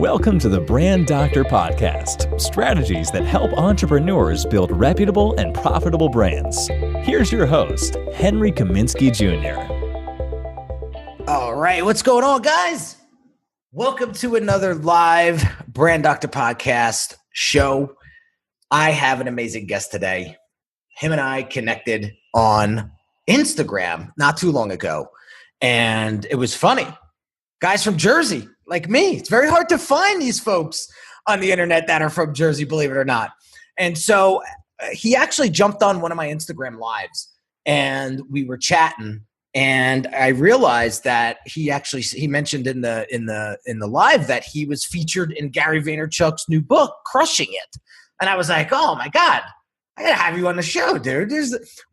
Welcome to the Brand Doctor Podcast, strategies that help entrepreneurs build reputable and profitable brands. Here's your host, Henry Kaminski Jr. All right, what's going on, guys? Welcome to another live Brand Doctor Podcast show. I have an amazing guest today. Him and I connected on Instagram not too long ago, and it was funny. Guys from Jersey, like me. It's very hard to find these folks on the internet that are from Jersey, believe it or not. And so he actually jumped on one of my Instagram lives, and we were chatting. And I realized that he mentioned in the live that he was featured in Gary Vaynerchuk's new book, Crushing It. And I was like, oh my God, I gotta have you on the show, dude.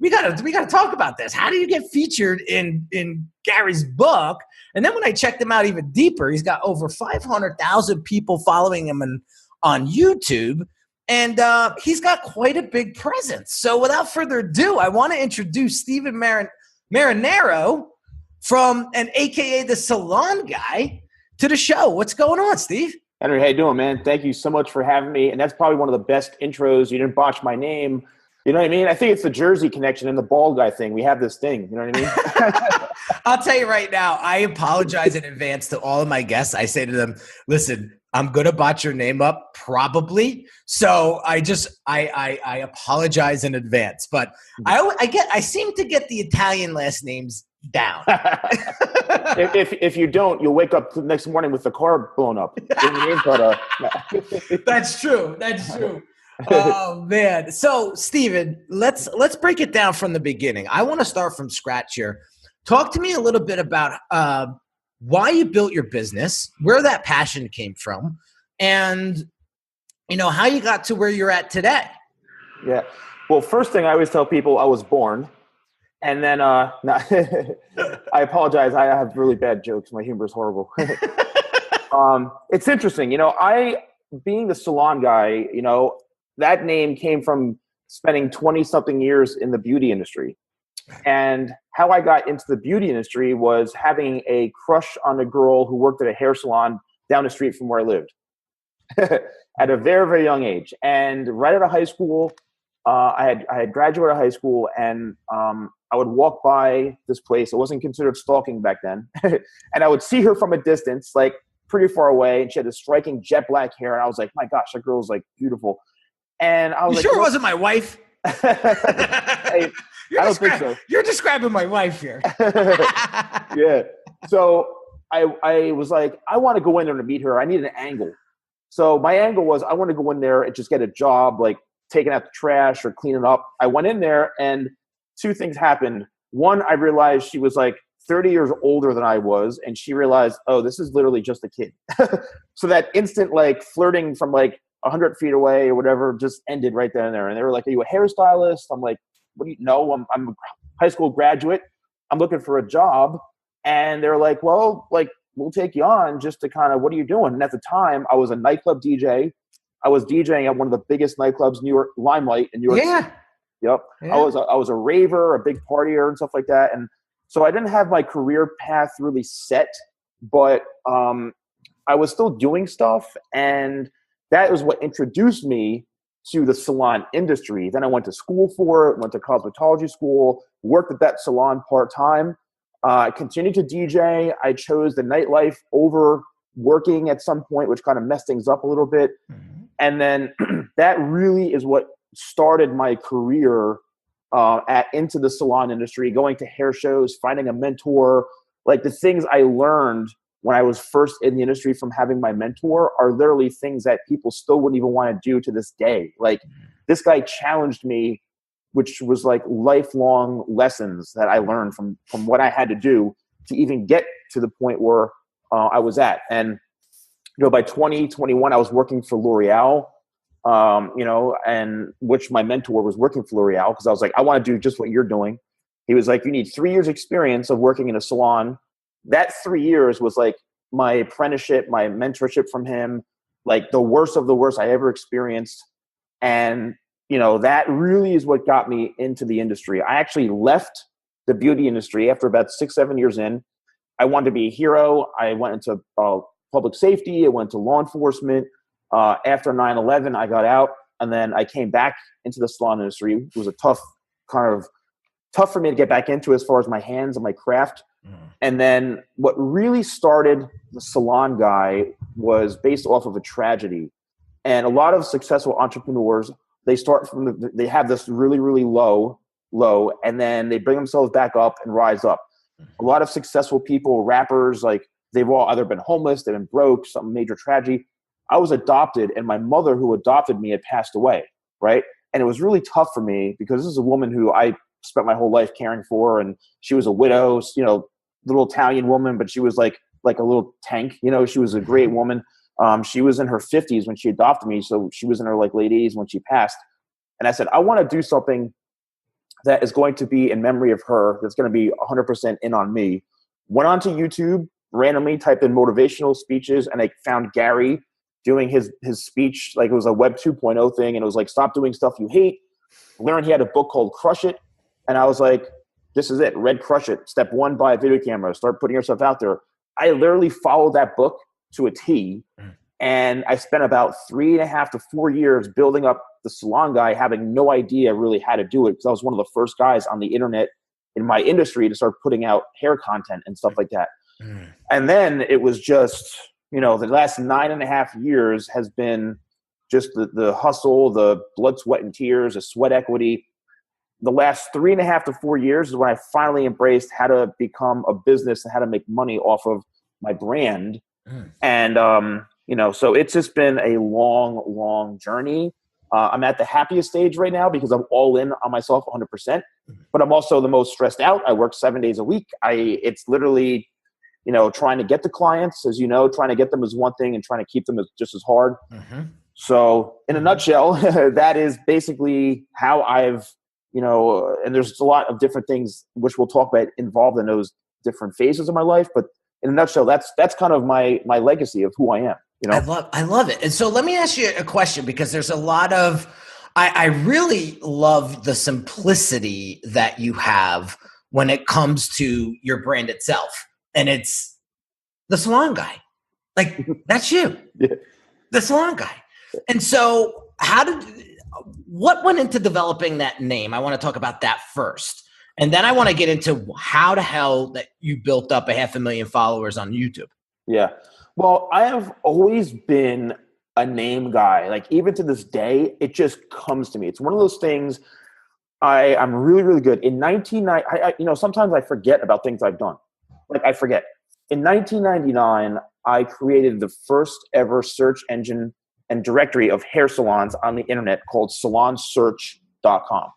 We gotta talk about this. How do you get featured in Gary's book? And then when I checked him out even deeper, he's got over 500,000 people following him on YouTube, and he's got quite a big presence. So without further ado, I want to introduce Stephen Marinaro from AKA the Salon Guy to the show. What's going on, Steve? Henry, how you doing, man? Thank you so much for having me. And that's probably one of the best intros. You didn't botch my name. You know what I mean? I think it's the Jersey connection and the bald guy thing. We have this thing. You know what I mean? I'll tell you right now, I apologize in advance to all of my guests. I say to them, listen, I'm going to botch your name up probably. So I apologize in advance. But I seem to get the Italian last names down. if you don't, you'll wake up the next morning with the car blown up. That's true. Oh man. So Steven, let's break it down from the beginning. I want to start from scratch here. Talk to me a little bit about why you built your business, where that passion came from, and how you got to where you're at today. Yeah. Well, first thing I always tell people, I was born. And then I apologize. I have really bad jokes. My humor is horrible. It's interesting. Being the salon guy, that name came from spending 20-something years in the beauty industry. And how I got into the beauty industry was having a crush on a girl who worked at a hair salon down the street from where I lived at a very, very young age. And right out of high school, I had graduated high school, and I would walk by this place. It wasn't considered stalking back then. And I would see her from a distance, like pretty far away. And she had this striking jet black hair. And I was like, my gosh, that girl's like beautiful. And I was sure it wasn't my wife? Hey, I don't think so. You're describing my wife here. Yeah. So I was like, I want to go in there to meet her. I need an angle. So my angle was I want to go in there and just get a job, like taking out the trash or cleaning up. I went in there, and two things happened. One, I realized she was like 30 years older than I was, and she realized, oh, this is literally just a kid. So that instant like flirting from like 100 feet away or whatever just ended right then and there. And they were like, are you a hairstylist? I'm like, what do you know? I'm a high school graduate. I'm looking for a job. And they're like, well, like, we'll take you on just to kind of, what are you doing? And at the time, I was a nightclub DJ. I was DJing at one of the biggest nightclubs, New York, Limelight in New York. Yeah. City. Yep. Yeah. I was a raver, a big partier and stuff like that. And so I didn't have my career path really set, but I was still doing stuff. And that was what introduced me to the salon industry. Then I went to school for it, went to cosmetology school, worked at that salon part-time. I continued to DJ. I chose the nightlife over working at some point, which kind of messed things up a little bit. Mm-hmm. And then that really is what started my career into the salon industry, going to hair shows, finding a mentor. Like the things I learned when I was first in the industry from having my mentor are literally things that people still wouldn't even want to do to this day. Like this guy challenged me, which was like lifelong lessons that I learned from what I had to do to even get to the point where I was at. And, by 2021, I was working for L'Oreal, and which my mentor was working for L'Oreal, because I was like, I want to do just what you're doing. He was like, you need 3 years experience of working in a salon. That 3 years was like my apprenticeship, my mentorship from him, like the worst of the worst I ever experienced. And, that really is what got me into the industry. I actually left the beauty industry after about 6-7 years in. I wanted to be a hero. I went into public safety. I went to law enforcement. After 9/11, I got out, and then I came back into the salon industry. It was a tough for me to get back into as far as my hands and my craft. And then what really started the Salon Guy was based off of a tragedy. And a lot of successful entrepreneurs, they start they have this really, really low, and then they bring themselves back up and rise up. A lot of successful people, rappers, like they've all either been homeless, they've been broke, some major tragedy. I was adopted, and my mother who adopted me had passed away, right? And it was really tough for me because this is a woman who I spent my whole life caring for, and she was a widow, little Italian woman, but she was like a little tank, she was a great woman. She was in her 50s when she adopted me, so she was in her late 80s when she passed. And I said, I want to do something that is going to be in memory of her, that's going to be 100% in on me. Went onto YouTube, randomly typed in motivational speeches, and I found Gary doing his speech, like it was a Web 2.0 thing, and it was like, stop doing stuff you hate. Learned he had a book called Crush It, and I was like, this is it, read Crush It. Step 1, buy a video camera, start putting yourself out there. I literally followed that book to a T, and I spent about 3.5 to 4 years building up the Salon Guy, having no idea really how to do it, because I was one of the first guys on the internet in my industry to start putting out hair content and stuff like that. And then it was just, the last 9.5 years has been just the hustle, the blood, sweat, and tears, the sweat equity. The last 3.5 to 4 years is when I finally embraced how to become a business and how to make money off of my brand. And, so it's just been a long, long journey. I'm at the happiest stage right now because I'm all in on myself 100%, but I'm also the most stressed out. I work 7 days a week. It's literally, trying to get the clients, as trying to get them is one thing and trying to keep them is just as hard. So in a nutshell, that is basically how I've, and there's a lot of different things which we'll talk about involved in those different phases of my life. But in a nutshell, that's kind of my legacy of who I am. I love it. And so let me ask you a question, because there's a lot of, I really love the simplicity that you have when it comes to your brand itself. And it's the Salon Guy. Like, that's you, the Salon Guy. And so what went into developing that name? I want to talk about that first. And then I want to get into how the hell that you built up 500,000 followers on YouTube. Yeah. Well, I have always been a name guy. Like, even to this day, it just comes to me. It's one of those things I'm really, really good. In 1990, sometimes I forget about things I've done. Like, I forget. In 1999, I created the first ever search engine and directory of hair salons on the internet called salonsearch.com.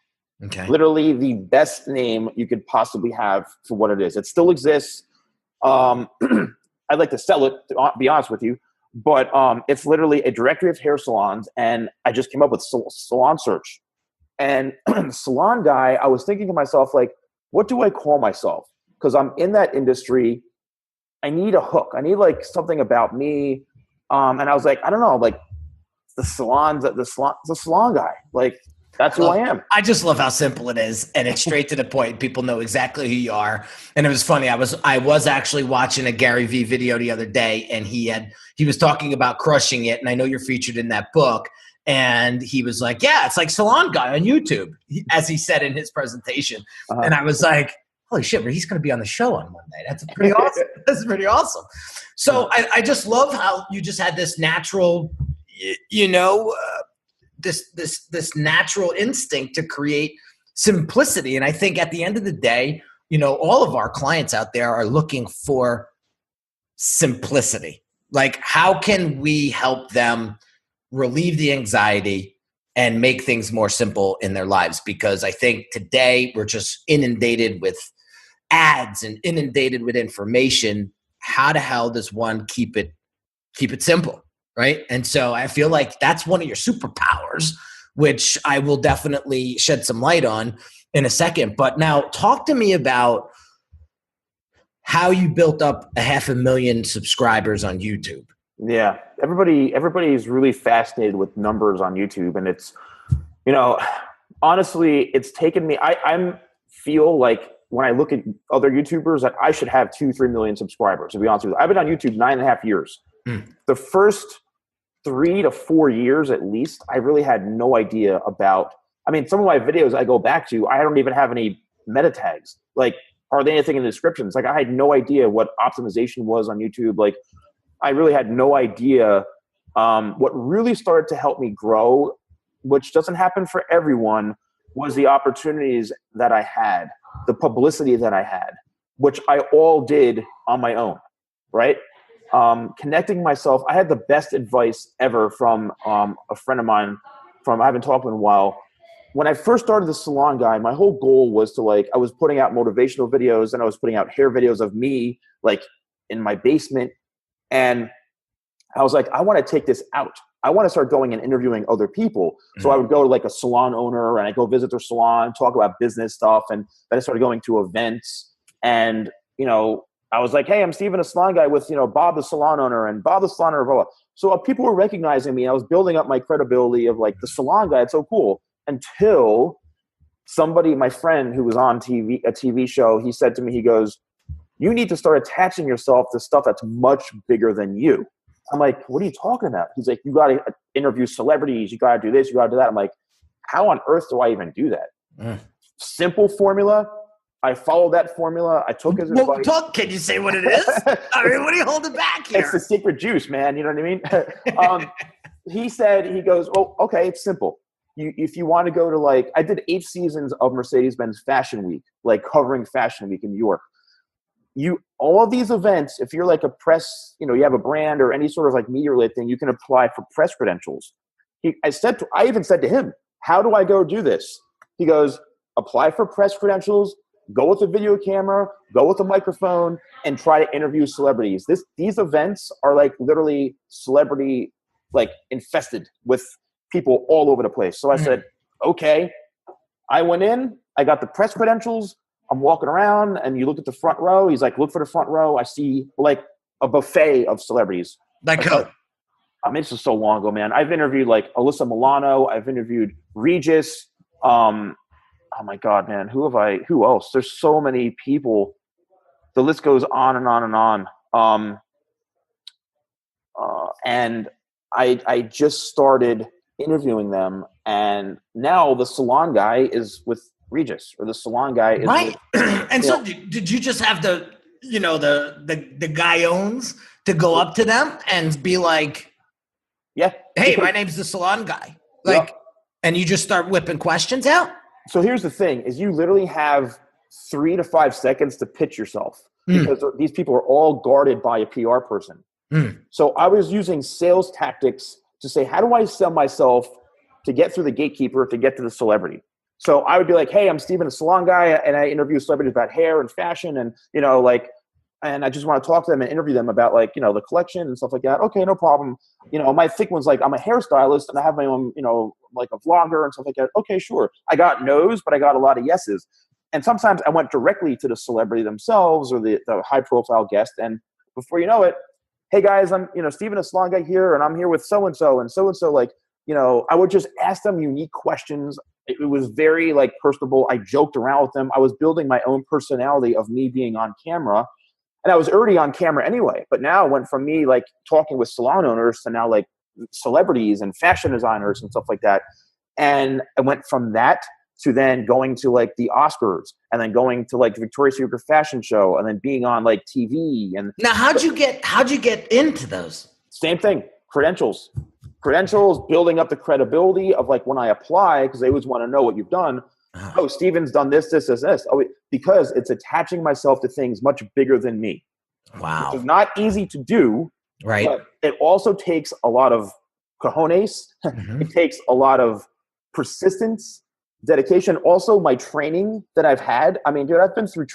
Okay. Literally the best name you could possibly have for what it is. It still exists. I'd like to sell it, to be honest with you, but it's literally a directory of hair salons, and I just came up with Salon Search. And Salon Guy, I was thinking to myself, like, what do I call myself? Because I'm in that industry. I need a hook. I need like something about me. And I was like, I don't know, like the Salon Guy. Like, that's who I am. I just love how simple it is, and it's straight to the point. People know exactly who you are. And it was funny. I was actually watching a Gary Vee video the other day, and he was talking about crushing it. And I know you're featured in that book. And he was like, "Yeah, it's like Salon Guy on YouTube," as he said in his presentation. And I was like, "Holy shit, but he's going to be on the show on Monday. That's pretty awesome." That's pretty awesome. So I just love how you just had this natural, this natural instinct to create simplicity. And I think at the end of the day, all of our clients out there are looking for simplicity. Like, how can we help them relieve the anxiety and make things more simple in their lives? Because I think today we're just inundated with ads and inundated with information. How the hell does one keep it simple? Right. And so I feel like that's one of your superpowers, which I will definitely shed some light on in a second. But now talk to me about how you built up 500,000 subscribers on YouTube. Yeah. Everybody is really fascinated with numbers on YouTube. And it's, honestly, it's taken me, I feel like when I look at other YouTubers that I should have 2-3 million subscribers, to be honest with you. I've been on YouTube 9.5 years. The first 3 to 4 years at least, I really had no idea about, I mean, some of my videos I go back to, I don't even have any meta tags, like hardly anything in the descriptions. Like I had no idea what optimization was on YouTube. Like I really had no idea. What really started to help me grow, which doesn't happen for everyone, was the opportunities that I had, the publicity that I had, which I all did on my own, right? Connecting myself. I had the best advice ever from a friend of mine I haven't talked to in a while. When I first started the Salon Guy, my whole goal was to I was putting out motivational videos and I was putting out hair videos of me like in my basement. And I was like, I want to take this out. I want to start going and interviewing other people. So I would go to like a salon owner and I go visit their salon, talk about business stuff. And then I started going to events and, I was like, hey, I'm Steven, a salon guy with, Bob, the salon owner, and Bob, the salon owner, blah, blah. So people were recognizing me. I was building up my credibility of like the salon guy. It's so cool. Until somebody, my friend who was on TV, a TV show, he said to me, he goes, you need to start attaching yourself to stuff that's much bigger than you. I'm like, what are you talking about? He's like, you got to interview celebrities. You got to do this. You got to do that. I'm like, how on earth do I even do that? Simple formula. I followed that formula. I took his advice. Can you say what it is? I mean, what are you holding back here? It's the secret juice, man. You know what I mean? He goes, oh, okay, it's simple. If you want to go to I did 8 seasons of Mercedes-Benz Fashion Week, covering Fashion Week in New York. All of these events, if you're like a press, you have a brand or any sort of media related thing, you can apply for press credentials. I even said to him, how do I go do this? He goes, apply for press credentials, go with a video camera, go with a microphone, and try to interview celebrities. These events are literally celebrity, infested with people all over the place. So I said, okay. I went in, I got the press credentials. I'm walking around and you look at the front row. He's like, look for the front row. I see a buffet of celebrities. This is so long ago, man. I've interviewed Alyssa Milano. I've interviewed Regis. Oh my God, man. Who else? There's so many people. The list goes on and on and on. And I just started interviewing them. And now the Salon Guy is with Regis, or the Salon Guy is right. And so did you just have the guy owns to go up to them and be like, yeah, hey, my name's the Salon Guy. And you just start whipping questions out? So here's the thing is you literally have 3 to 5 seconds to pitch yourself because these people are all guarded by a PR person. So I was using sales tactics to say, how do I sell myself to get through the gatekeeper to get to the celebrity? So I would be like, hey, I'm Steven, a salon guy, and I interview celebrities about hair and fashion and, and I just want to talk to them and interview them about the collection and stuff like that. Okay, no problem. My thick one's I'm a hairstylist and I have my own, a vlogger and stuff like that. Okay, sure. I got no's, but I got a lot of yeses. And sometimes I went directly to the celebrity themselves or the high profile guest. And before you know it, hey guys, I'm, Steven, a salon guy here, and I'm here with so-and-so and so-and-so. I would just ask them unique questions. It was very personable. I joked around with them. I was building my own personality of me being on camera. And I was already on camera anyway, but now it went from me talking with salon owners to now celebrities and fashion designers and stuff like that. And I went from that to then going to the Oscars and then going to the Victoria's Secret fashion show and then being on TV. And now how'd you get into those? Same thing. Credentials, building up the credibility of when I apply, because they always want to know what you've done. Oh, Steven's done this. Oh, because it's attaching myself to things much bigger than me. Wow. It's not easy to do. Right. But it also takes a lot of cojones. It takes a lot of persistence, dedication. Also, my training that I've had. I mean, dude, I've been through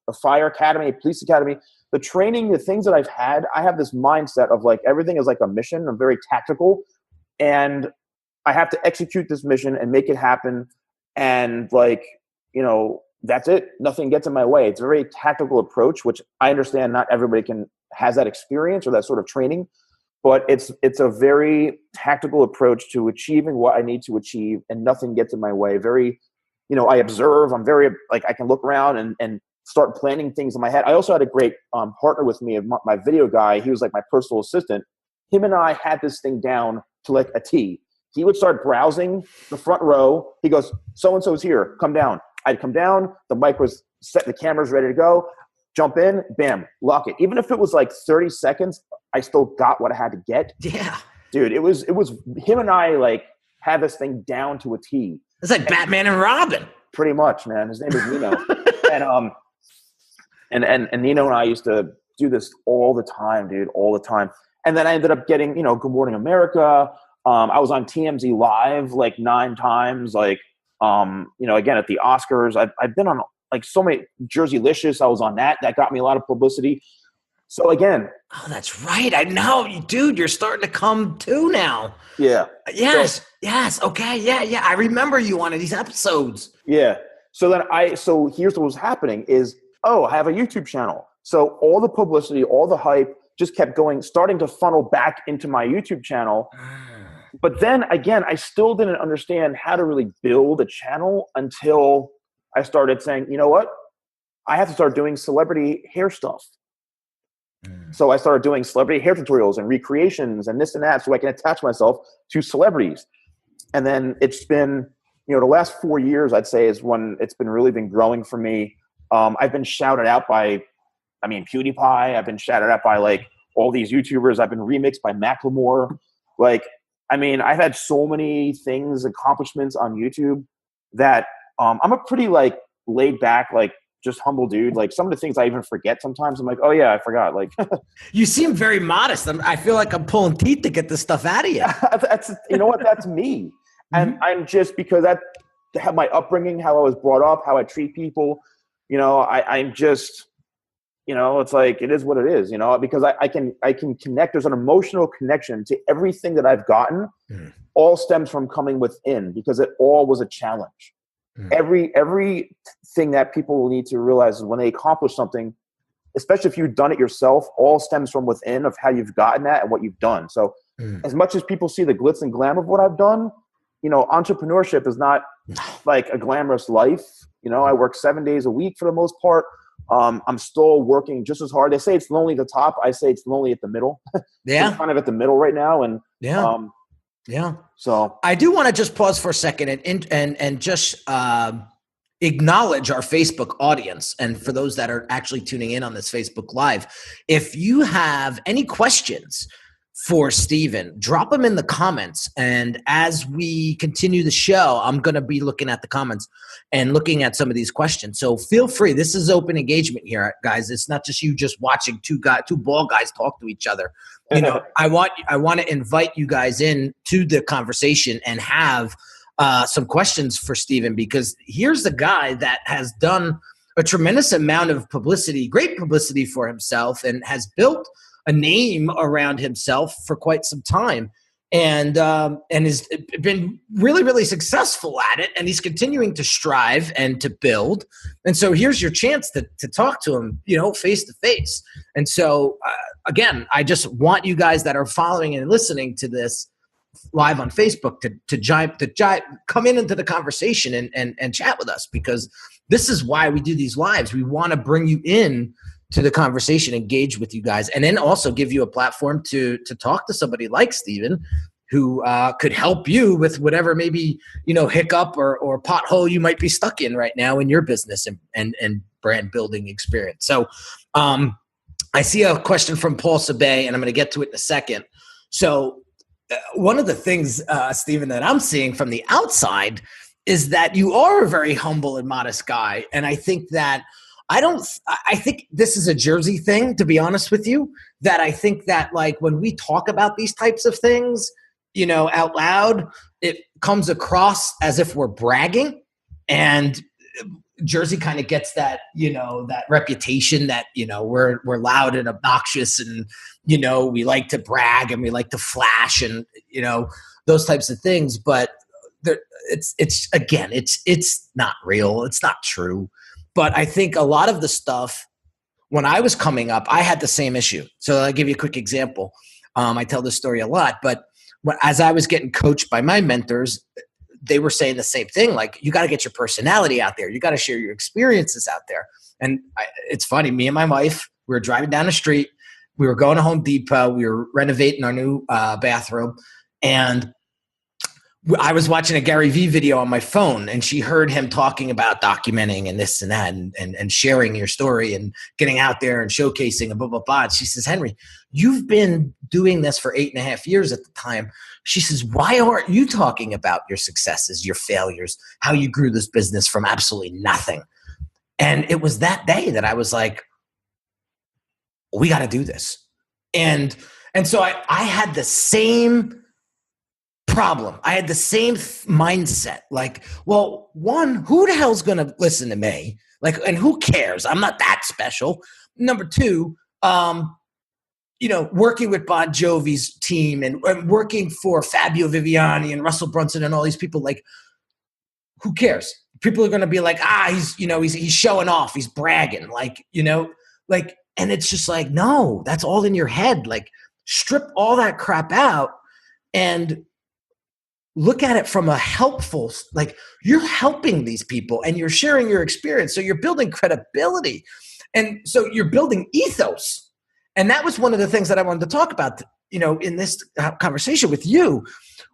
a fire academy, a police academy. The training, the things that I've had, I have this mindset of everything is a mission. I'm very tactical. And I have to execute this mission and make it happen. And that's it. Nothing gets in my way. It's a very tactical approach, which I understand not everybody has that experience or that sort of training, but it's a very tactical approach to achieving what I need to achieve, and nothing gets in my way. Very, I observe. I'm very I can look around and start planning things in my head. I also had a great partner with me, my video guy. He was like my personal assistant. Him and I had this thing down to like a T. He would start browsing the front row. He goes, so-and-so's here, come down. I'd come down, the mic was set, the camera's ready to go, jump in, bam, lock it. Even if it was like 30 seconds, I still got what I had to get. Yeah. Dude, it was him and I like had this thing down to a T. It's like Batman and Robin. Pretty much, man. His name is Nino. and Nino and I used to do this all the time, dude, all the time. And then I ended up getting, Good Morning America. I was on TMZ Live like 9 times, like, again, at the Oscars. I've been on like so many, Jerseylicious, I was on that. That got me a lot of publicity. So again. Oh, that's right. I know, dude, you're starting to come to now. Yeah. Yes. Okay. Yeah. I remember you on these episodes. Yeah. So here's what was happening is, I have a YouTube channel. So all the publicity, all the hype just kept starting to funnel back into my YouTube channel. But then again, I still didn't understand how to really build a channel until I started saying, you know what? I have to start doing celebrity hair stuff. So I started doing celebrity hair tutorials and recreations and this and that so I can attach myself to celebrities. And then it's been, the last 4 years, I'd say, is when it's really been growing for me. I've been shouted out by, PewDiePie. I've been shouted out by like all these YouTubers. I've been remixed by Macklemore. I've had so many accomplishments on YouTube that I'm a pretty like laid back, like just humble dude. Like some of the things I even forget sometimes. I'm like, oh yeah, I forgot. Like you seem very modest. I feel like I'm pulling teeth to get this stuff out of you. That's that's me. And I'm just because that have my upbringing, how I was brought up, how I treat people. I'm just, it's like, it is what it is, because I can connect. There's an emotional connection to everything that I've gotten. All stems from coming within because it all was a challenge. Everything that people will need to realize is when they accomplish something, especially if you've done it yourself, all stems from within of how you've gotten that and what you've done. So as much as people see the glitz and glam of what I've done, entrepreneurship is not like a glamorous life. I work 7 days a week for the most part. I'm still working just as hard. They say it's lonely at the top. I say it's lonely at the middle. Yeah. I'm kind of at the middle right now. And yeah. So I do want to just pause for a second and just acknowledge our Facebook audience. And for those that are actually tuning in on this Facebook Live, if you have any questions for Steven, drop them in the comments. And as we continue the show, I'm going to be looking at the comments and looking at some of these questions. So feel free. This is open engagement here, guys. It's not just you just watching two bald guys talk to each other. I want to invite you guys in to the conversation and have some questions for Steven, because here's the guy that has done a tremendous amount of publicity, great publicity for himself, and has built a name around himself for quite some time, and has been really, really successful at it. And he's continuing to strive and to build. And so here's your chance to talk to him, face to face. And so again, I just want you guys that are following and listening to this live on Facebook to come into the conversation and chat with us, because this is why we do these lives. We want to bring you in to the conversation, engage with you guys, and then also give you a platform to talk to somebody like Steven who could help you with whatever maybe, hiccup or pothole you might be stuck in right now in your business and brand building experience. So I see a question from Paul Sabay, and I'm going to get to it in a second. So one of the things, Steven, that I'm seeing from the outside is that you are a very humble and modest guy. And I think that I think this is a Jersey thing, to be honest with you, that I think that like when we talk about these types of things, out loud, it comes across as if we're bragging, and Jersey kind of gets that, that reputation that, we're loud and obnoxious and, we like to brag and we like to flash and, those types of things. But it's not real. It's not true. But I think a lot of the stuff, when I was coming up, I had the same issue. So I'll give you a quick example. I tell this story a lot, but as I was getting coached by my mentors, they were saying the same thing. Like, you got to get your personality out there. You got to share your experiences out there. And it's funny, me and my wife, we were driving down the street. We were going to Home Depot. We were renovating our new bathroom. And I was watching a Gary Vee video on my phone, and she heard him talking about documenting and this and that and sharing your story and getting out there and showcasing and blah, blah, blah. And she says, Henry, you've been doing this for 8.5 years at the time. She says, why aren't you talking about your successes, your failures, how you grew this business from absolutely nothing? And it was that day that I was like, we got to do this. And so I had the same problem. I had the same mindset. Like, well, one, who the hell's going to listen to me? Like, and who cares? I'm not that special. Number two, working with Bon Jovi's team and working for Fabio Viviani and Russell Brunson and all these people, like, who cares? People are going to be like, he's showing off. He's bragging. And it's just like, no, that's all in your head. Like, strip all that crap out and look at it from a helpful, like, you're helping these people and you're sharing your experience. So you're building credibility. And so you're building ethos. And that was one of the things that I wanted to talk about, in this conversation with you.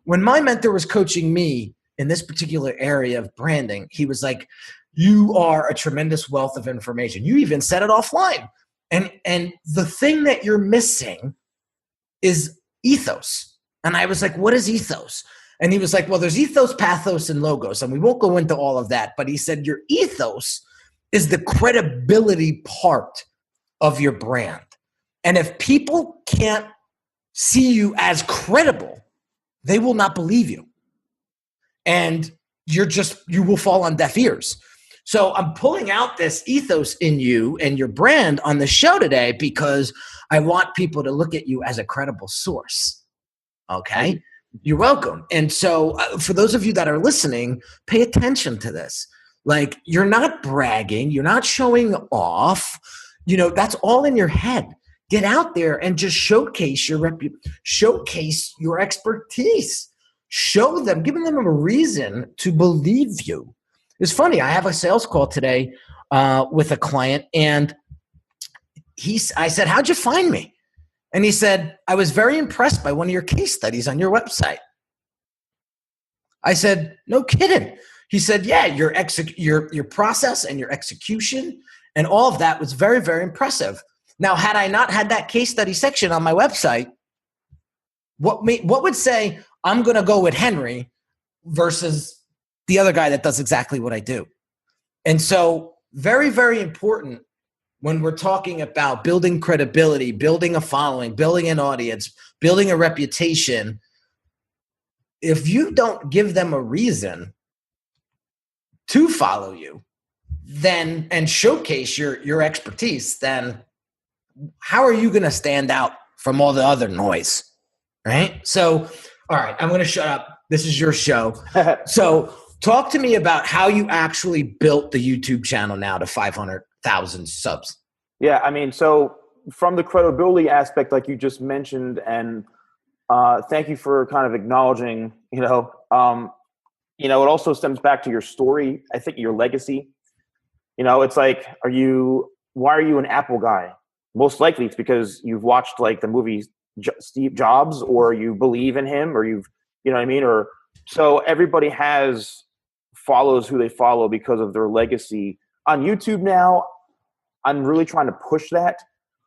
When my mentor was coaching me in this particular area of branding, he was like, you are a tremendous wealth of information. You even said it offline. And the thing that you're missing is ethos. And I was like, what is ethos? And he was like, well, there's ethos, pathos, and logos. And we won't go into all of that. But he said your ethos is the credibility part of your brand. And if people can't see you as credible, they will not believe you. And you will fall on deaf ears. So I'm pulling out this ethos in you and your brand on the show today because I want people to look at you as a credible source. Okay? You're welcome. And so for those of you that are listening, pay attention to this. Like, you're not bragging. You're not showing off. That's all in your head. Get out there and just showcase showcase your expertise. Show them, giving them a reason to believe you. It's funny. I have a sales call today with a client, and I said, how'd you find me? And he said, I was very impressed by one of your case studies on your website. I said, no kidding. He said, yeah, your process and your execution and all of that was very, very impressive. Now, had I not had that case study section on my website, what would say I'm going to go with Henry versus the other guy that does exactly what I do? And so very, very important when we're talking about building credibility, building a following, building an audience, building a reputation. If you don't give them a reason to follow you, then and showcase your expertise, then how are you going to stand out from all the other noise? Right? So, all right, I'm going to shut up. This is your show. So talk to me about how you actually built the YouTube channel now to 500,000 subs. Yeah, I mean, so from the credibility aspect, like you just mentioned, and thank you for kind of acknowledging, it also stems back to your story. I think your legacy. It's like, why are you an Apple guy? Most likely it's because you've watched like the movie Steve Jobs, or you believe in him, or you know what I mean? Or so everybody follows who they follow because of their legacy. On YouTube now, I'm really trying to push that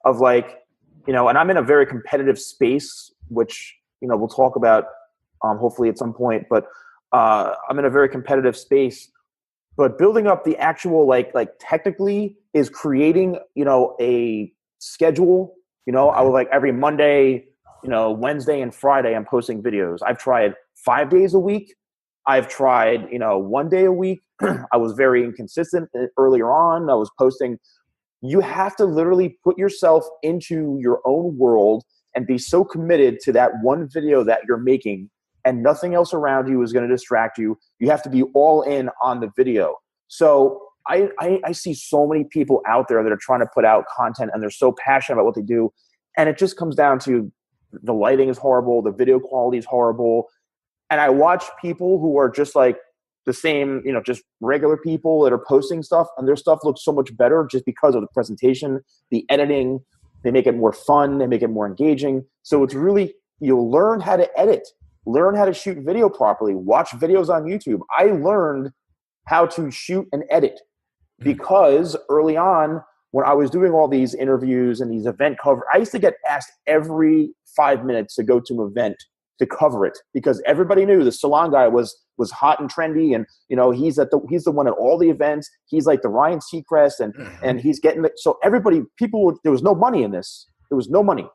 of like, and I'm in a very competitive space, which, we'll talk about hopefully at some point, but I'm in a very competitive space. But building up the actual like technically is creating, a schedule. I would like every Monday, Wednesday and Friday, I'm posting videos. I've tried 5 days a week. I've tried, 1 day a week. I was very inconsistent earlier on. I was posting. You have to literally put yourself into your own world and be so committed to that one video that you're making, and nothing else around you is going to distract you. You have to be all in on the video. So I see so many people out there that are trying to put out content and they're so passionate about what they do. And it just comes down to the lighting is horrible. The video quality is horrible. and I watch people who are just like the same, just regular people that are posting stuff, and their stuff looks so much better just because of the presentation, the editing. They make it more fun. They make it more engaging. So it's really, you'll learn how to edit, learn how to shoot video properly, watch videos on YouTube. I learned how to shoot and edit because early on, when I was doing all these interviews and these event cover, I used to get asked every 5 minutes to go to an event to cover it because everybody knew the Salon Guy was hot and trendy, and he's the one at all the events. He's like the Ryan Seacrest, and he's getting it. So there was no money in this. There was no money.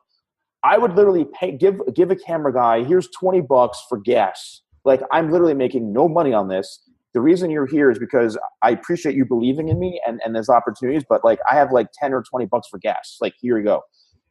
I would literally give a camera guy, here's $20 for gas. Like, I'm literally making no money on this. The reason you're here is because I appreciate you believing in me and there's opportunities, but like I have like 10 or $20 for gas. Like, here you go.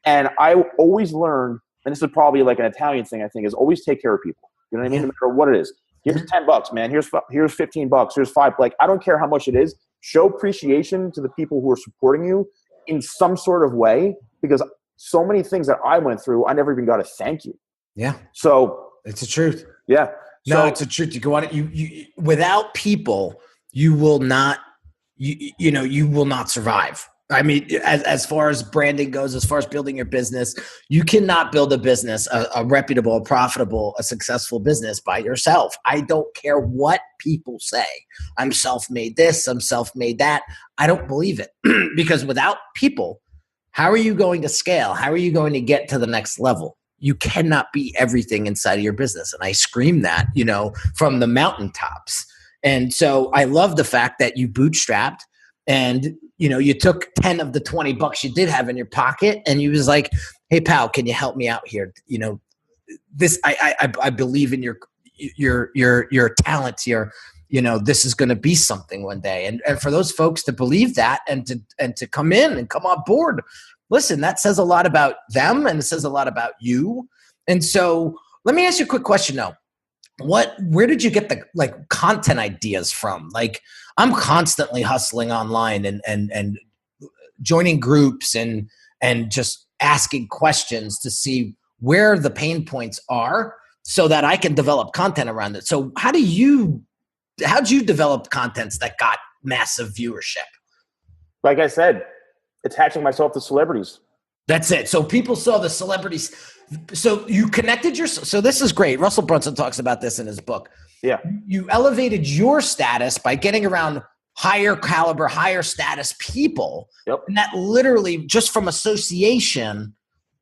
And I always learned, and this is probably like an Italian thing, I think, is always take care of people. You know what I mean? No matter what it is. Here's $10, man. Here's $15. Here's $5. Like, I don't care how much it is. Show appreciation to the people who are supporting you in some sort of way, because so many things that I went through, I never even got to thank you. Yeah. So it's the truth. Yeah. No, it's the truth. You go on it. You without people, you will not. You will not survive. I mean, as far as branding goes, as far as building your business, you cannot build a business, a reputable, a profitable, a successful business by yourself. I don't care what people say. I'm self-made this, I'm self-made that. I don't believe it because without people, how are you going to scale? How are you going to get to the next level? You cannot be everything inside of your business. And I scream that, from the mountaintops. And so I love the fact that you bootstrapped and, you took 10 of the $20 you did have in your pocket and you was like, hey pal, can you help me out here? This, I believe in your talents here. This is going to be something one day. And for those folks to believe that and to come in and come on board, listen, that says a lot about them and it says a lot about you. And so let me ask you a quick question though. Where did you get the content ideas from? Like, I'm constantly hustling online and joining groups and just asking questions to see where the pain points are so that I can develop content around it. So how'd you develop contents that got massive viewership? Like I said, attaching myself to celebrities. That's it. So people saw the celebrities. So you connected so this is great. Russell Brunson talks about this in his book. Yeah. You elevated your status by getting around higher caliber, higher status people. Yep. And that literally just from association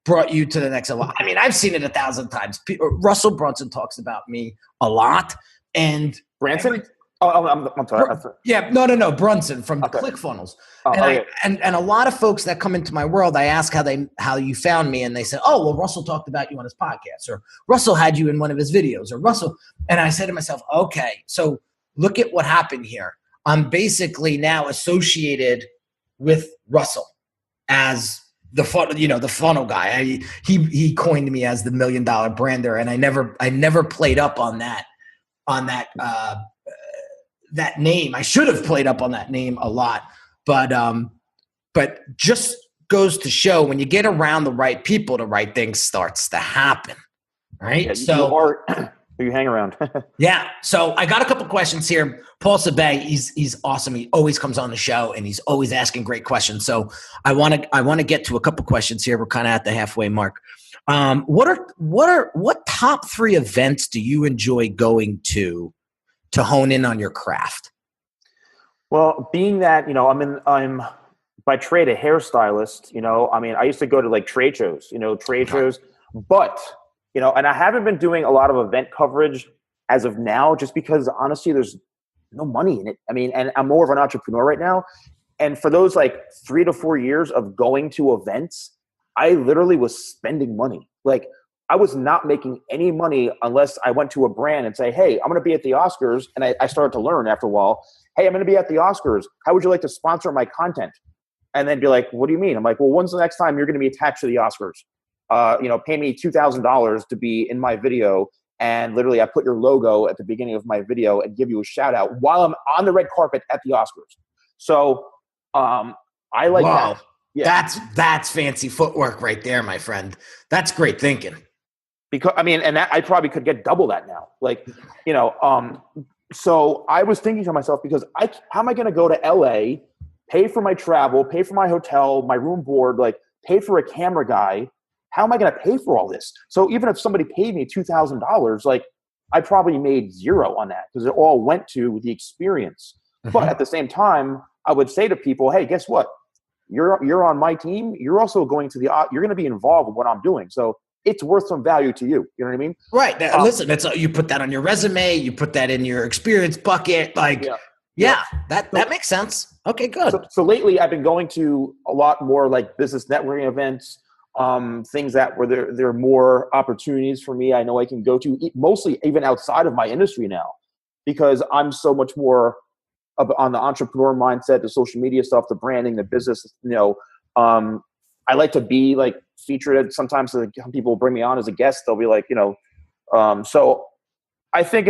brought you to the next level. I mean, I've seen it 1,000 times. Russell Brunson talks about me a lot. And Branson? I'm sorry. Yeah, no, Brunson from the ClickFunnels. And a lot of folks that come into my world, I ask how you found me, and they say, "Oh, well, Russell talked about you on his podcast, or Russell had you in one of his videos, or Russell." And I said to myself, "Okay, so look at what happened here. I'm basically now associated with Russell as the funnel guy. He coined me as the $1 million brander, and I never played up on that." That name. I should have played up on that name a lot, but just goes to show when you get around the right people, the right thing starts to happen. Right. Yeah, so you hang around. Yeah. So I got a couple questions here. Paul Sabay, he's awesome. He always comes on the show and he's always asking great questions. So I want to get to a couple questions here. We're kind of at the halfway mark. What top 3 events do you enjoy going to hone in on your craft? Well, being that, I'm by trade a hairstylist, I used to go to like trade shows, but, and I haven't been doing a lot of event coverage as of now, just because honestly, there's no money in it. I mean, and I'm more of an entrepreneur right now. And for those like 3 to 4 years of going to events, I literally was spending money. Like, I was not making any money unless I went to a brand and say, hey, I'm going to be at the Oscars. And I started to learn after a while, hey, I'm going to be at the Oscars. How would you like to sponsor my content? And then be like, what do you mean? I'm like, well, when's the next time you're going to be attached to the Oscars? Pay me $2,000 to be in my video. And literally I put your logo at the beginning of my video and give you a shout out while I'm on the red carpet at the Oscars. So I like that. Yeah. That's fancy footwork right there, my friend. That's great thinking. because I mean, and that, I probably could get double that now. Like, you know, so I was thinking to myself, because how am I going to go to LA, pay for my travel, pay for my hotel, my room board, like pay for a camera guy? How am I going to pay for all this? So even if somebody paid me $2,000, like I probably made zero on that because it all went to the experience. But at the same time, I would say to people, hey, guess what? You're on my team. You're also going to you're going to be involved with what I'm doing. So it's worth some value to you. You know what I mean? Right. Now, listen, you put that on your resume. You put that in your experience bucket. Like, that makes sense. Okay, good. So lately I've been going to a lot more like business networking events, things that where there are more opportunities for me. I know I can go to mostly even outside of my industry now, because I'm so much more on the entrepreneur mindset, the social media stuff, the branding, the business, you know. I like to be like featured. Sometimes people bring me on as a guest. They'll be like, you know, so I think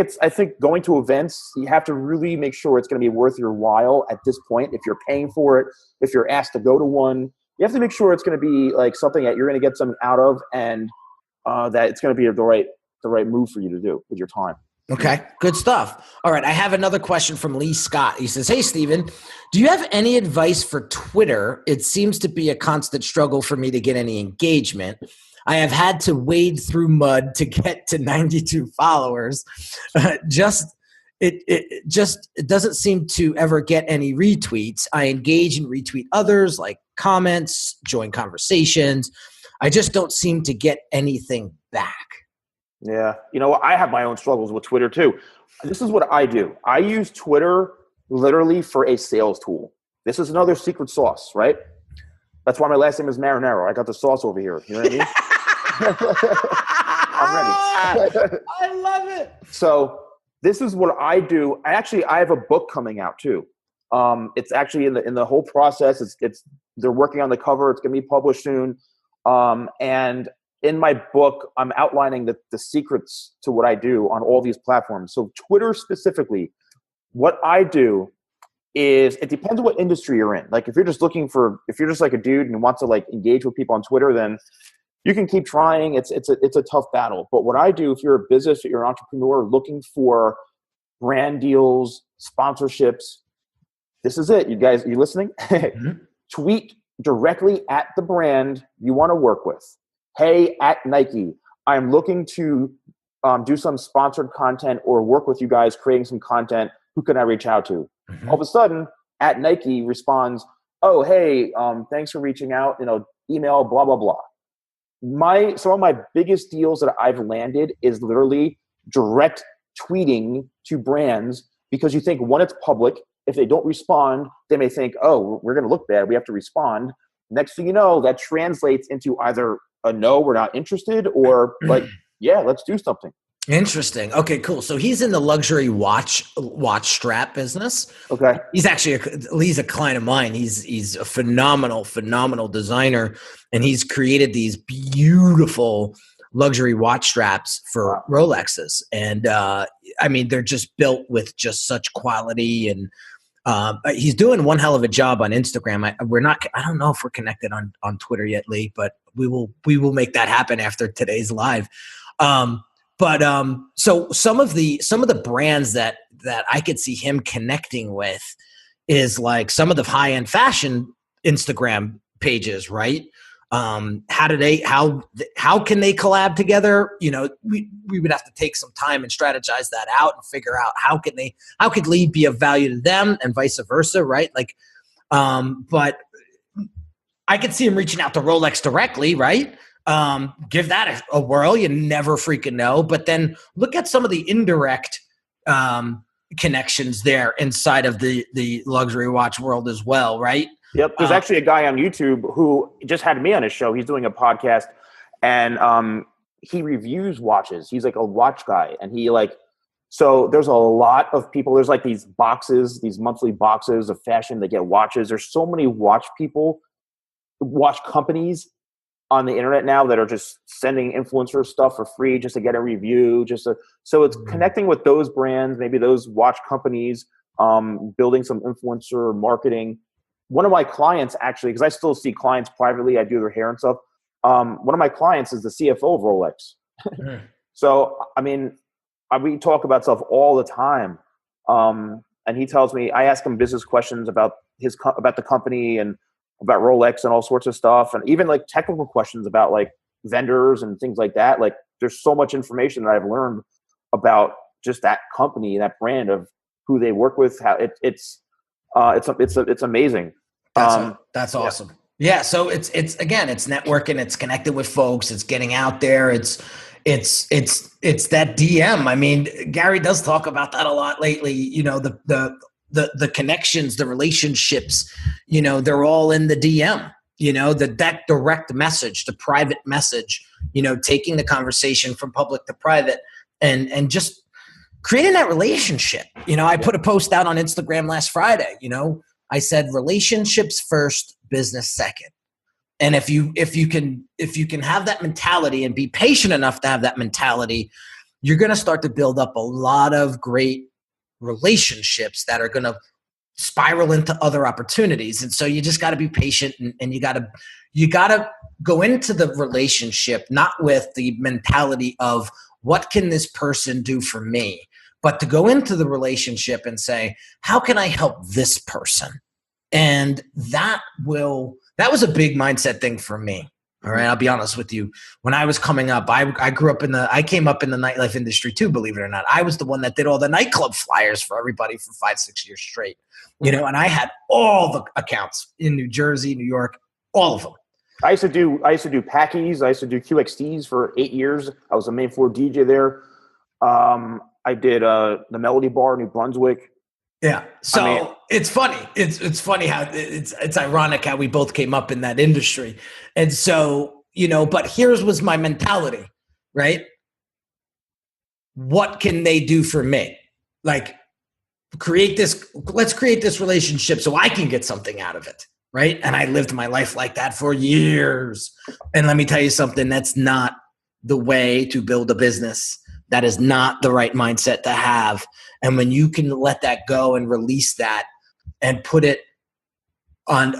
going to events, you have to really make sure it's going to be worth your while at this point. If you're paying for it, if you're asked to go to one, you have to make sure it's going to be like something that you're going to get something out of, and that it's going to be the right move for you to do with your time. Okay, good stuff. All right, I have another question from Lee Scott. He says, hey, Steven, do you have any advice for Twitter? It seems to be a constant struggle for me to get any engagement. I have had to wade through mud to get to 92 followers. It doesn't seem to ever get any retweets. I engage and retweet others, like comments, join conversations. I just don't seem to get anything back. Yeah. You know, I have my own struggles with Twitter too. This is what I do. I use Twitter literally for a sales tool. This is another secret sauce, right? That's why my last name is Marinaro. I got the sauce over here. You know what I mean? I'm ready. I love it. So this is what I do. I have a book coming out too. It's actually in the whole process. They're working on the cover. It's going to be published soon. And in my book, I'm outlining the secrets to what I do on all these platforms. So Twitter specifically, what I do is, it depends on what industry you're in. Like if you're just like a dude and want to like engage with people on Twitter, then you can keep trying. It's a tough battle. But what I do, if you're a business, if you're an entrepreneur looking for brand deals, sponsorships, this is it. You guys, are you listening? Tweet directly at the brand you want to work with. Hey, at Nike, I'm looking to do some sponsored content or work with you guys creating some content. Who can I reach out to? All of a sudden, at Nike responds, oh, hey, thanks for reaching out, you know, email, blah, blah, blah. Some of my biggest deals that I've landed is literally direct tweeting to brands, because you think, one, it's public. If they don't respond, they may think, oh, we're going to look bad. We have to respond. Next thing you know, that translates into either a no, we're not interested, or like, yeah, let's do something. Interesting. Okay, cool. So he's in the luxury watch strap business. Okay. Lee's a client of mine. He's a phenomenal designer, and he's created these beautiful luxury watch straps for Rolexes. And I mean, they're just built with just such quality, and he's doing one hell of a job on Instagram. I don't know if we're connected on Twitter yet, Lee, but we will make that happen after today's live. So some of the brands that I could see him connecting with is like some of the high-end fashion Instagram pages, right? How can they collab together? You know, we would have to take some time and strategize that out and figure out how could Lee be of value to them and vice versa, right? Like, but I could see him reaching out to Rolex directly, right? Give that a whirl. You never freaking know. But then look at some of the indirect connections there inside of the luxury watch world as well, right? Yep. There's actually a guy on YouTube who just had me on his show. He's doing a podcast, and he reviews watches. He's like a watch guy, and so there's a lot of people. There's like these monthly boxes of fashion that get watches. There's so many watch companies on the internet now that are just sending influencer stuff for free just to get a review. So it's connecting with those brands, maybe those watch companies, building some influencer marketing. One of my clients, actually, because I still see clients privately, I do their hair and stuff. One of my clients is the CFO of Rolex. Mm. So, I mean, we talk about stuff all the time. And he tells me, I ask him business questions about about the company and about Rolex and all sorts of stuff. And even like technical questions about like vendors and things like that. Like there's so much information that I've learned about just that company, that brand of who they work with. How it's amazing. That's awesome. Yeah. So it's again, it's networking, it's connected with folks, it's getting out there. It's that DM. I mean, Gary does talk about that a lot lately. You know, the connections, the relationships, you know, they're all in the DM, you know, that direct message, the private message, you know, taking the conversation from public to private and just creating that relationship. You know, I put a post out on Instagram last Friday, you know, I said relationships first, business second. And if you can have that mentality and be patient enough to have that mentality, you're going to start to build up a lot of great relationships that are going to spiral into other opportunities. And so you just got to be patient and you got to go into the relationship, not with the mentality of what can this person do for me, but to go into the relationship and say, how can I help this person? And that was a big mindset thing for me. All right. I'll be honest with you. When I was coming up, I came up in the nightlife industry too, believe it or not. I was the one that did all the nightclub flyers for everybody for 5-6 years straight, you know, and I had all the accounts in New Jersey, New York, all of them. I used to do Packies. I used to do QXTs for 8 years. I was a main floor DJ there. I did the Melody Bar in New Brunswick. Yeah. So it's funny. It's funny how it's ironic how we both came up in that industry. And so, you know, but here's was my mentality, right? What can they do for me? Like let's create this relationship so I can get something out of it. Right. And I lived my life like that for years. And let me tell you something, that's not the way to build a business. That is not the right mindset to have. And when you can let that go and release that and put it on,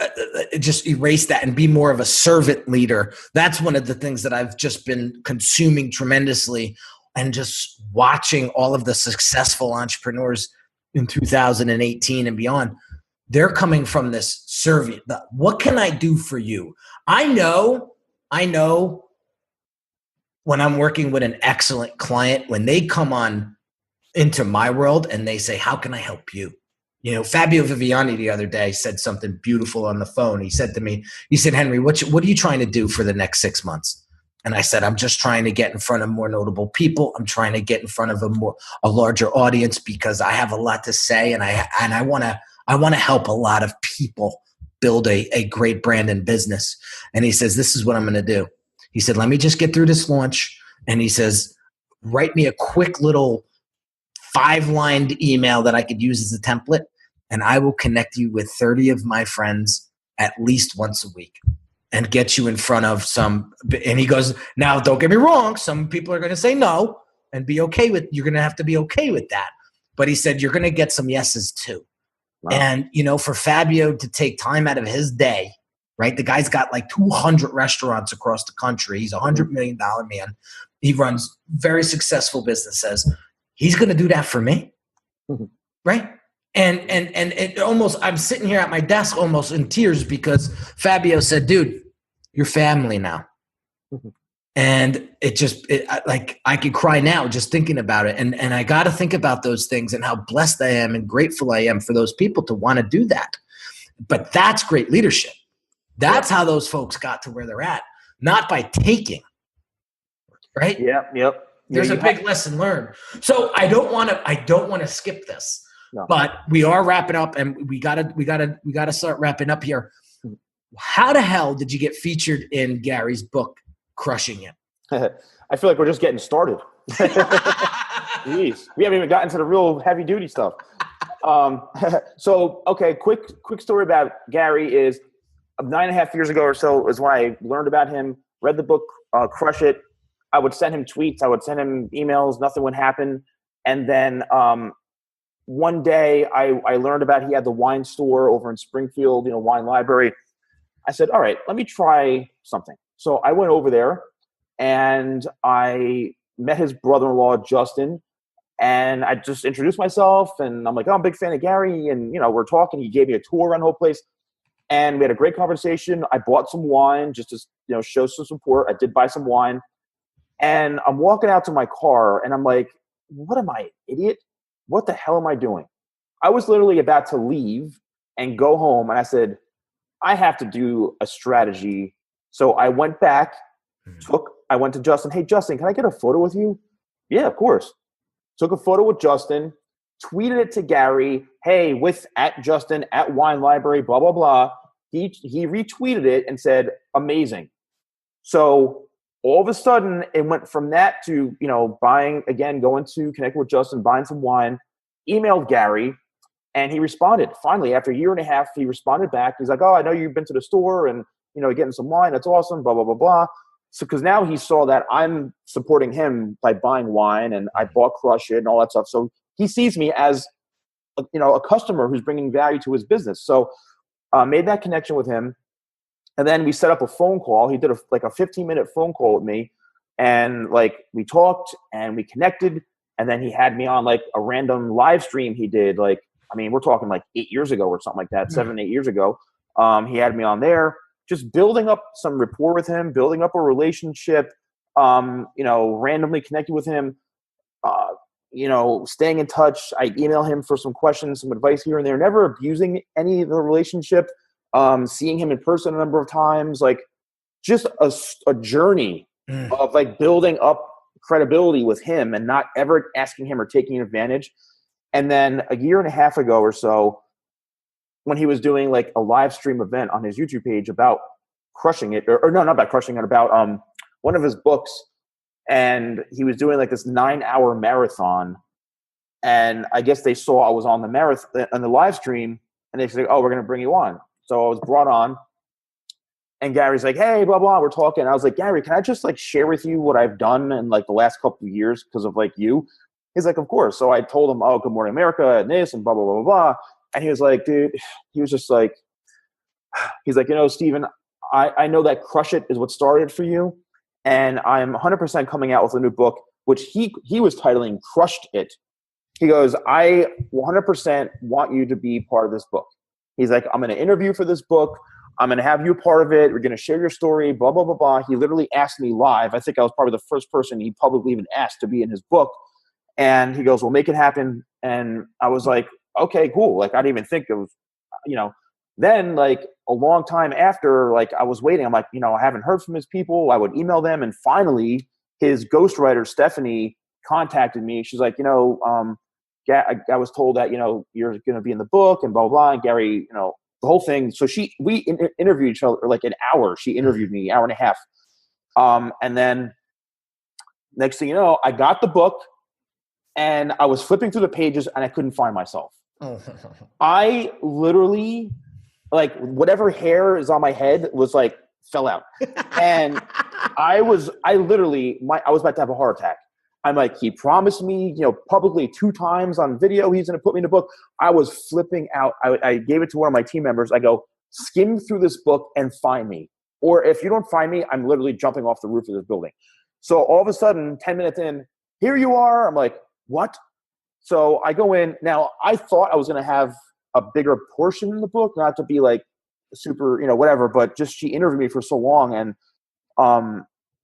just erase that and be more of a servant leader, that's one of the things that I've just been consuming tremendously and just watching all of the successful entrepreneurs in 2018 and beyond. They're coming from this serving. What can I do for you? I know when I'm working with an excellent client, when they come on into my world and they say, how can I help you? You know, Fabio Viviani the other day said something beautiful on the phone. He said to me, Henry, what are you trying to do for the next 6 months? And I said, I'm just trying to get in front of more notable people. I'm trying to get in front of a larger audience because I have a lot to say and I want to help a lot of people build a great brand and business. And he says, this is what I'm going to do. He said, let me just get through this launch. And he says, write me a quick little 5-lined email that I could use as a template. And I will connect you with 30 of my friends at least once a week and get you in front of some. And he goes, now, don't get me wrong. Some people are going to say no and be okay with, you're going to have to be okay with that. But he said, you're going to get some yeses too. Wow. And, you know, for Fabio to take time out of his day, right? The guy's got like 200 restaurants across the country. He's $100 million man. He runs very successful businesses. He's going to do that for me. Mm-hmm. Right. And it almost, I'm sitting here at my desk almost in tears because Fabio said, dude, you're family now. Mm-hmm. And like I could cry now just thinking about it. And I got to think about those things and how blessed I am and grateful I am for those people to want to do that. But that's great leadership. That's how those folks got to where they're at, not by taking, right? Yep. There's a big lesson learned. So I don't want to skip this, but we are wrapping up and we gotta start wrapping up here. How the hell did you get featured in Gary's book, Crushing It? I feel like we're just getting started. Jeez, we haven't even gotten to the real heavy duty stuff. So, okay, quick story about Gary is 9.5 years ago or so is when I learned about him, read the book, Crush It. I would send him tweets. I would send him emails. Nothing would happen. And then one day I learned about he had the wine store over in Springfield, wine library. I said, all right, let me try something. So I went over there and I met his brother-in-law, Justin, and I just introduced myself, and I'm like, oh, I'm a big fan of Gary, and, we're talking. He gave me a tour around the whole place, and we had a great conversation. I bought some wine just to, show some support. I did buy some wine, and I'm walking out to my car, and I'm like, what am I, an idiot? What the hell am I doing? I was literally about to leave and go home, and I said, I have to do a strategy. So I went back, I went to Justin. Hey, Justin, can I get a photo with you? Yeah, of course. Took a photo with Justin, tweeted it to Gary. Hey, with @Justin @Wine Library, blah, blah, blah. He retweeted it and said, amazing. So all of a sudden it went from that to, buying, again, going to connect with Justin, buying some wine, emailed Gary, and he responded. Finally, after a year and a half, he responded back. He's like, oh, I know you've been to the store and, getting some wine. That's awesome, blah, blah, blah, blah. So, because now he saw that I'm supporting him by buying wine, and I bought Crush It and all that stuff. So he sees me as, a customer who's bringing value to his business. So made that connection with him. And then we set up a phone call. He did a 15-minute phone call with me, and we talked and we connected. And then he had me on a random live stream he did. We're talking 8 years ago or something like that, 7, 8 years ago. He had me on there, just building up some rapport with him, building up a relationship, randomly connected with him, staying in touch. I email him for some questions, some advice here and there, never abusing any of the relationship, seeing him in person a number of times, just a journey of building up credibility with him and not ever asking him or taking advantage. And then a year and a half ago or so, when he was doing a live stream event on his YouTube page about Crushing It, or no, not about Crushing It, about one of his books, and he was doing this 9-hour marathon, and I guess they saw I was on the marathon on the live stream, and they said, oh, we're going to bring you on. So I was brought on, and Gary's like, hey, blah, blah, we're talking. I was like, Gary, can I just share with you what I've done in the last couple of years because of you? He's like, of course. So I told him, oh, Good Morning America and this and blah, blah, blah, blah, blah. And he was like, dude, he was just he's like, Steven, I know that Crush It is what started for you. And I'm 100% coming out with a new book, which he was titling Crushed It. He goes, I 100% want you to be part of this book. He's like, I'm going to interview for this book. I'm going to have you a part of it. We're going to share your story, blah, blah, blah, blah. He literally asked me live. I think I was probably the first person he publicly even asked to be in his book. And he goes, well, make it happen. And I was like, okay, cool. I didn't even think it was, then a long time after, I was waiting, I'm like, I haven't heard from his people. I would email them. And finally his ghostwriter, Stephanie, contacted me. She's like, I was told that, you're going to be in the book and blah, blah, blah. And Gary, the whole thing. So we interviewed each other an hour. She interviewed me, hour and a half. And then next thing you know, I got the book and I was flipping through the pages and I couldn't find myself. I literally, whatever hair is on my head was fell out. And I was about to have a heart attack. I'm like, he promised me, publicly 2 times on video, he's going to put me in a book. I was flipping out. I gave it to one of my team members. I go, skim through this book and find me. Or if you don't find me, I'm literally jumping off the roof of this building. So all of a sudden, 10 minutes in, here you are. I'm like, what? So I go in. Now, I thought I was going to have a bigger portion in the book, not to be super, whatever, but just she interviewed me for so long. And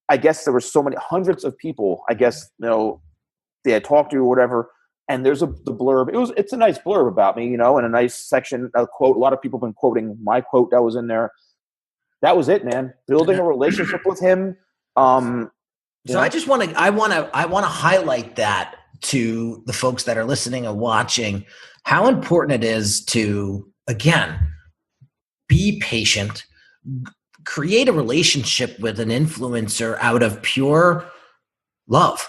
I guess there were so many hundreds of people, I guess, they had talked to or whatever. And there's the blurb. It's a nice blurb about me, and a nice section, a quote. A lot of people have been quoting my quote that was in there. That was it, man. Building a relationship with him. So I want to highlight that to the folks that are listening and watching, how important it is to, again, be patient, create a relationship with an influencer out of pure love,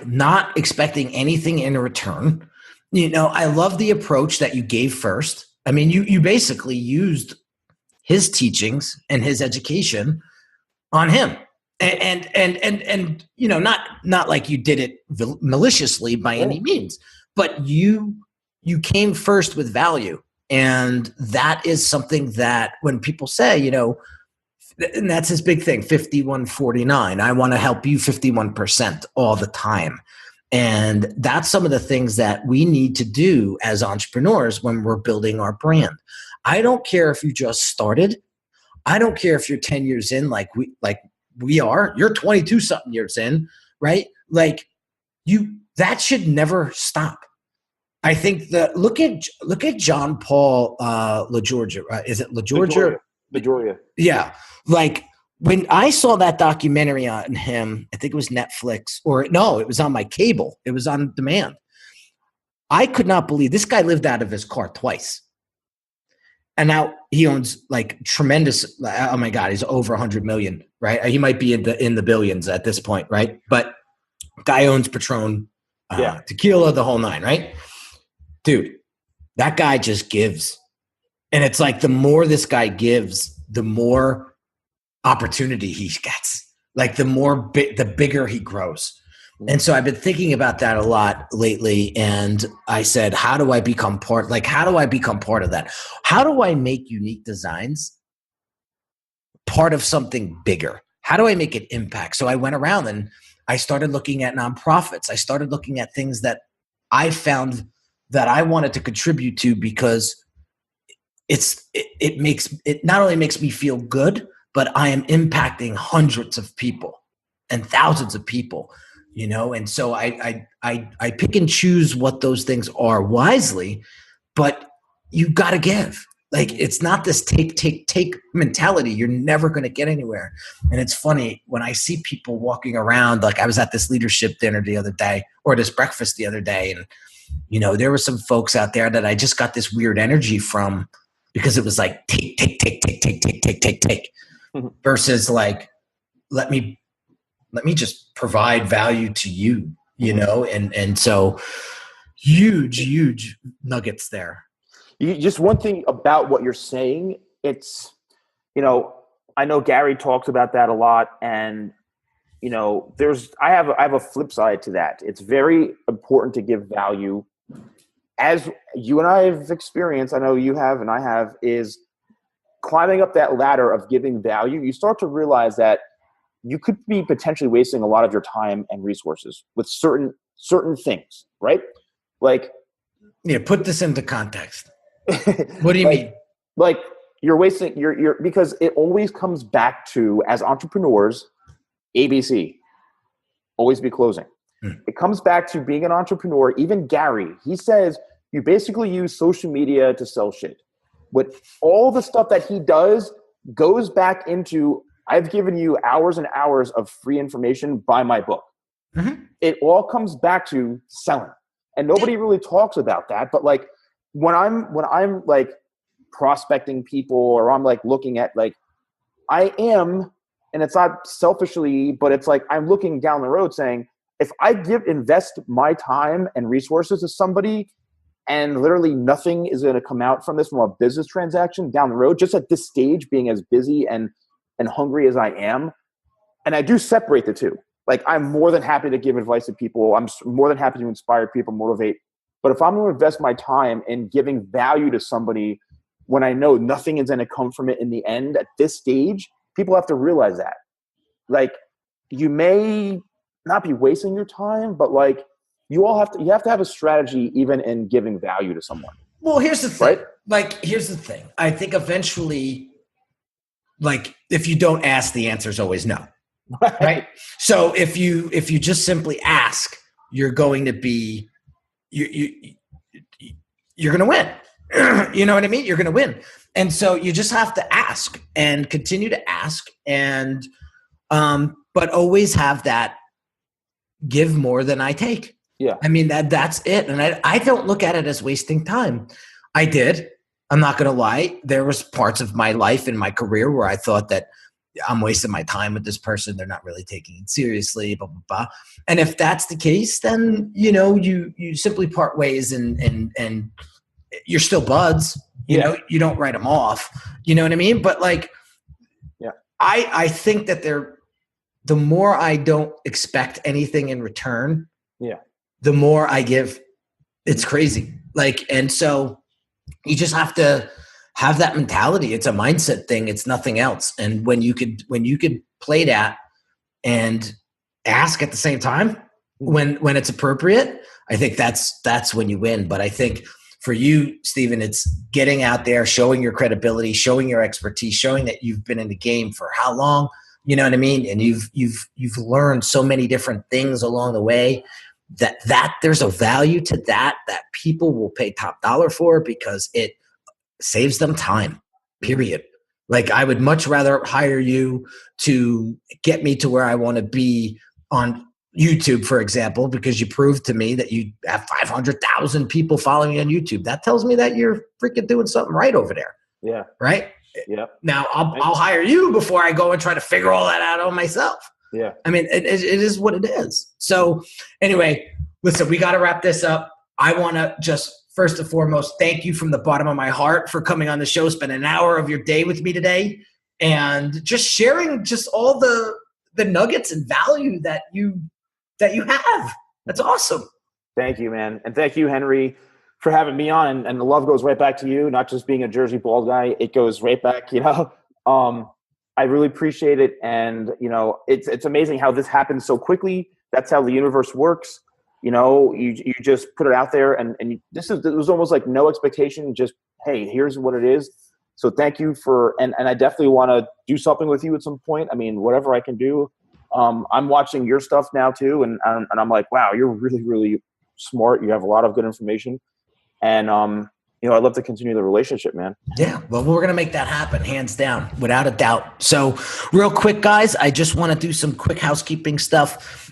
not expecting anything in return. I love the approach that you gave first. I mean, you basically used his teachings and his education on him. And not like you did it maliciously by any means, but you came first with value. And that is something that when people say, And that's his big thing, 51-49. I want to help you 51% all the time. And that's some of the things that we need to do as entrepreneurs when we're building our brand. I don't care if you just started. I don't care if you're 10 years in like we are. You're 20 something years in, right? Like that should never stop. I think that look at John Paul LaGeorgia. Is it LaGeorgia? LaGeorgia. Yeah. Like when I saw that documentary on him, I think it was Netflix it was on my cable. It was on demand. I could not believe this guy lived out of his car twice. And now he owns like tremendous. Oh my God, he's over 100 million, right? He might be in the billions at this point, right? But guy owns Patron, tequila, the whole nine, right? Dude, that guy just gives. And it's like the more this guy gives, the more opportunity he gets. Like the bigger he grows. And so I've been thinking about that a lot lately. And I said, how do I become part of that? How do I make Unique Designz part of something bigger? How do I make an impact? So I went around and I started looking at nonprofits. I started looking at things that I found that I wanted to contribute to because it not only makes me feel good, but I am impacting hundreds of people and thousands of people, and so I pick and choose what those things are wisely, but you got to give. Like, it's not this take mentality. You're never going to get anywhere. And it's funny when I see people walking around, like I was at this leadership dinner the other day, or this breakfast the other day. And, there were some folks out there that I just got this weird energy from, because it was like, take, versus like, let me just provide value to you, and so huge nuggets there. Just one thing about what you're saying, it's, I know Gary talks about that a lot, and, I have a flip side to that. It's very important to give value. As you and I have experienced, I know you have and I have, is climbing up that ladder of giving value. You start to realize that you could be potentially wasting a lot of your time and resources with certain things, right? Like, put this into context. What do you mean? Like, you're wasting your because it always comes back to, as entrepreneurs, ABC, always be closing. It comes back to being an entrepreneur. Even Gary, he says you basically use social media to sell shit. With all the stuff that he does goes back into, I've given you hours and hours of free information, buy my book. Mm-hmm. It all comes back to selling. And nobody really talks about that. But like when I'm like prospecting people, or I'm like looking at, like, I am, and it's not selfishly, but it's like I'm looking down the road saying, if I invest my time and resources to somebody, and literally nothing is going to come out from this from a business transaction down the road, just at this stage, being as busy and hungry as I am. And I do separate the two. Like, I'm more than happy to give advice to people. I'm more than happy to inspire people, motivate. But if I'm going to invest my time in giving value to somebody when I know nothing is going to come from it in the end at this stage, people have to realize that. Like, you may not be wasting your time, but like, you have to have a strategy even in giving value to someone. Well, here's the thing. Right? Like, here's the thing. I think eventually, like, if you don't ask, the answer is always no. Right? So if you just simply ask, you're going to be, you're going to win. You know what I mean? You're going to win. And so you just have to ask and continue to ask, and but always have that give more than I take. Yeah. I mean, that's it. And I don't look at it as wasting time. I did. I'm not going to lie. There was parts of my life and my career where I thought that I'm wasting my time with this person. They're not really taking it seriously, blah, blah, blah. And if that's the case, then, you simply part ways, and you're still buds, you you don't write them off, you know what I mean? But like, yeah, I think that the more I don't expect anything in return, the more I give. It's crazy. Like, and so you just have to have that mentality. It's a mindset thing. It's nothing else. And when you could play that and ask at the same time when it's appropriate, I think that's when you win. But I think for you, Stephen, it's getting out there, showing your credibility, showing your expertise, showing that you've been in the game for how long, you know what I mean? And you've learned so many different things along the way that there's a value to that people will pay top dollar for, because it saves them time, period. Like, I would much rather hire you to get me to where I want to be on YouTube, for example, because you proved to me that you have 500,000 people following you on YouTube. That tells me that you're freaking doing something right over there. Yeah. Right? Yeah. Now, I'll hire you before I go and try to figure all that out on myself. Yeah. I mean, it is what it is. So anyway, listen, we got to wrap this up. I want to just first and foremost thank you from the bottom of my heart for coming on the show, spend an hour of your day with me today, and just sharing just all the nuggets and value that you have. That's awesome. Thank you, man. And thank you, Henry, for having me on. And the love goes right back to you, not just being a Jersey bald guy. It goes right back, I really appreciate it. And, it's amazing how this happens so quickly. That's how the universe works. You just put it out there, and it was almost like no expectation, just, hey, here's what it is. So thank you and I definitely want to do something with you at some point. I mean, whatever I can do. I'm watching your stuff now too. And I'm like, wow, you're really, really smart. You have a lot of good information. And, I'd love to continue the relationship, man. Yeah. Well, we're going to make that happen, hands down, without a doubt. So real quick, guys, I just want to do some quick housekeeping stuff.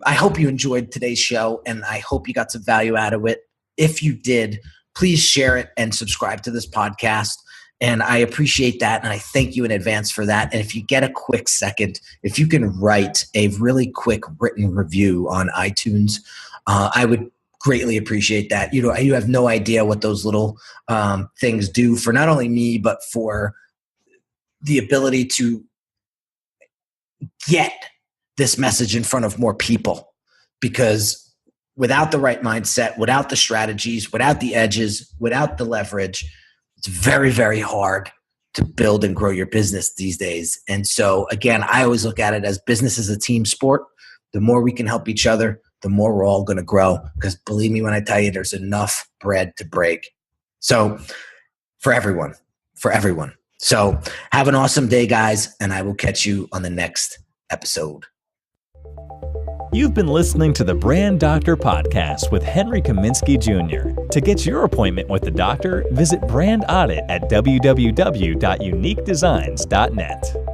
I hope you enjoyed today's show, and I hope you got some value out of it. If you did, please share it and subscribe to this podcast. And I appreciate that. And I thank you in advance for that. And if you get a quick second, if you can write a really quick written review on iTunes, I would greatly appreciate that. You have no idea what those little things do for not only me, but for the ability to get this message in front of more people. Because without the right mindset, without the strategies, without the edges, without the leverage, it's very, very hard to build and grow your business these days. And so, again, I always look at it as business is a team sport. The more we can help each other, the more we're all going to grow. Because believe me when I tell you, there's enough bread to break. So for everyone. So have an awesome day, guys, and I will catch you on the next episode. You've been listening to the Brand Doctor Podcast with Henry Kaminski Jr. To get your appointment with the doctor, visit Brand Audit at www.uniquedesignz.net.